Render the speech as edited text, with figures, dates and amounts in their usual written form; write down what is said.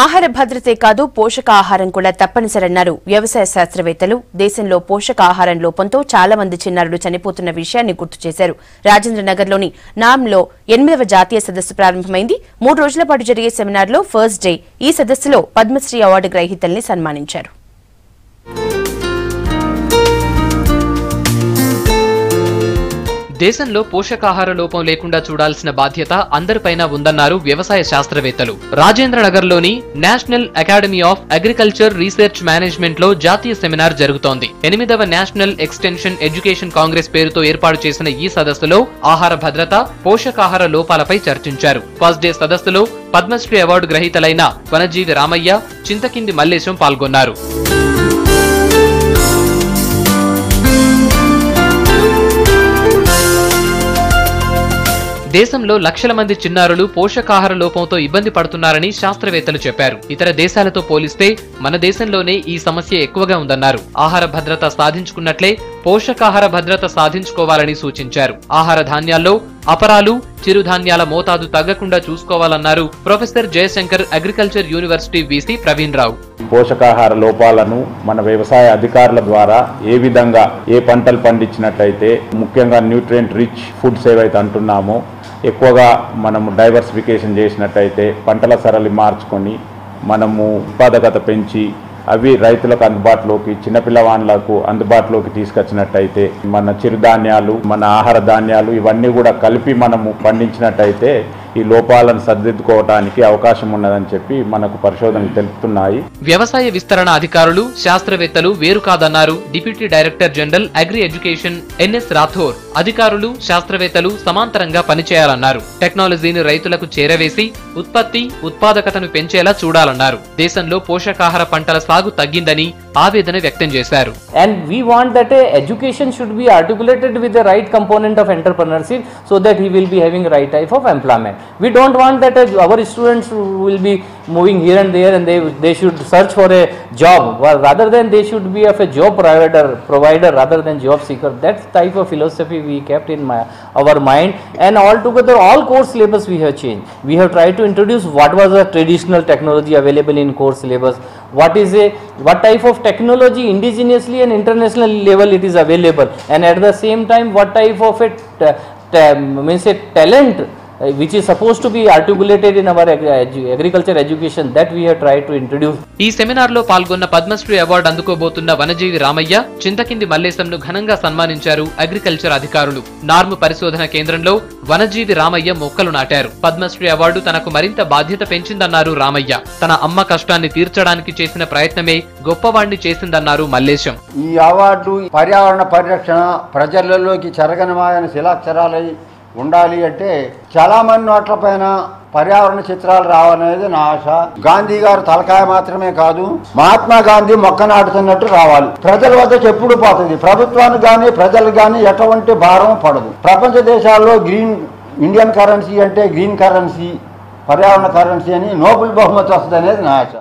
ఆహార భద్రతే కాదు పోషకాహారం కూడా తప్పనిసరన్నారు వ్యవసాయ శాస్త్రవేత్తలు. దేశంలో పోషకాహారం లోపంతో చాలా మంది చిన్నారులు చనిపోతున్న విషయాన్ని గుర్తు చేశారు. రాజేంద్రనగర్లోని నామ్లో 8వ జాతీయ సదస్సు ప్రారంభమైంది. 3 రోజుల పాటు జరిగే సెమినార్లో ఫస్ట్ డే ఈ సదస్సులో పద్మశ్రీ అవార్డు గ్రహీతల్ని సన్మానించారు. దేశంలో పోషకాహార లోపం లేకుండా చూడాల్సిన బాధ్యత అందరిపైన ఉందన్నారు వ్యవసాయ శాస్త్రవేత్తలు. రాజేంద్రనగర్లోని national academy of agriculture research management లో జాతీయ సెమినార్ జరుగుతోంది. 8వ నేషనల్ ఎక్స్టెన్షన్ ఎడ్యుకేషన్ కాంగ్రెస్ పేరుతో ఏర్పాటు చేసిన ఈ సదస్సులో ఆహార భద్రత, పోషకాహార లోపాలపై చర్చించారు. ఫస్ట్ డే సదస్సులో పద్మశ్రీ అవార్డు గ్రహీతలైన వనజీవి రామయ్య, చింతకింది మల్లేశం పాల్గొన్నారు. దేశంలో లక్షల మంది చిన్నారులు పోషకాహార లోపంతో ఇబ్బంది పడుతున్నారని శాస్త్రవేత్తలు చెప్పారు. ఇతర దేశాలతో పోలిస్తే మన దేశంలోనే ఈ సమస్య ఎక్కువగా ఉందన్నారు. ఆహార భద్రత సాధించుకున్నట్లే పోషకాహార భద్రత సాధించుకోవాలని సూచించారు. ఆహార ధాన్యాల్లో అపరాలు, చిరుధాన్యాల మోతాదు తగ్గకుండా చూసుకోవాలన్నారు professor Jayashankar agriculture university VC Praveen Rao. పోషకాహార లోపాలను మన వ్యవసాయ అధికారుల ద్వారా ఏ విధంగా ఏ పంటలు పండించినట్లయితే, ముఖ్యంగా న్యూట్రియంట్ రిచ్ ఫుడ్స్ ఏవైతే అంటున్నామో ఎక్కువగా మనము డైవర్సిఫికేషన్ చేసినట్టయితే, పంటల సరళి మార్చుకొని మనము ఉత్పాదకత పెంచి అవి రైతులకు అందుబాటులోకి, చిన్నపిల్లవాళ్ళకు అందుబాటులోకి తీసుకొచ్చినట్టయితే, మన చిరుధాన్యాలు, మన ఆహార ధాన్యాలు ఇవన్నీ కూడా కలిపి మనము పండించినట్టయితే ఈ లోపాలను సరిదిద్దుకోవడానికి అవకాశం ఉన్నదని చెప్పి మనకు పరిశోధనలు తెలుపుతున్నాయి. వ్యవసాయ విస్తరణ అధికారులు, శాస్త్రవేత్తలు వేరు కాదన్నారు deputy director general agri education NS Rathore. అధికారులు, శాస్త్రవేత్తలు సమాంతరంగా పనిచేయాలన్నారు. టెక్నాలజీని రైతులకు చేరవేసి ఉత్పత్తి, ఉత్పాదకతను పెంచేలా చూడాలన్నారు. దేశంలో పోషకాహార పంటల సాగు తగ్గిందని ఆవేదన వ్యక్తం చేశారు. And we want that education should be articulated with the right component of entrepreneurship so that he will be having right type of employment. We don't want that our students will be moving here and there and they should search for a job, rather than they should be of a job provider rather than job seeker. That type of philosophy we kept in our mind, and altogether all course syllabus we have changed. We have tried to introduce what was the traditional technology available in course syllabus, what type of technology indigenously and international level it is available, and at the same time what type of talent which is supposed to be articulated in our agriculture education, that we have tried to introduce. ఈ seminar లో పాల్గొన్న Padmashri award అందుకోబోతున్న Vanajeevi Ramayya, Chintakindi మల్లేశంను ఘనంగా సన్మానించారు agriculture అధికారులు. Norm పరిశోధన కేంద్రంలో వనజీవి రామయ్య మొక్కలు నాటారు. పద్మశ్రీ అవార్డు తనకు మరింత బాధ్యత పెంచిందన్నారు రామయ్య. తన అమ్మ కష్టాన్ని తీర్చడానికి చేసిన ప్రయత్నమే గొప్పవాణ్ణి చేసిందన్నారు మల్లేశం. ఈ అవార్డు పర్యావరణ పరిరక్షణ ప్రజలలోకి చెరగనిమాయన శిలాక్షరాలై ఉండాలి అంటే చాలా మంది నోట్లపైన పర్యావరణ చిత్రాలు రావాలనేది నా ఆశ. గాంధీ గారు తలకాయ మాత్రమే కాదు, మహాత్మా గాంధీ మొక్క నాటుతున్నట్టు రావాలి. ప్రజల వద్దకు ఎప్పుడు పోతుంది. ప్రభుత్వానికి కానీ ప్రజలకు కానీ ఎటువంటి భారం పడదు. ప్రపంచ దేశాల్లో ఇండియన్ కరెన్సీ అంటే గ్రీన్ కరెన్సీ, పర్యావరణ కరెన్సీ అని నోబెల్ బహుమతి వస్తుంది అనేది నా ఆశ.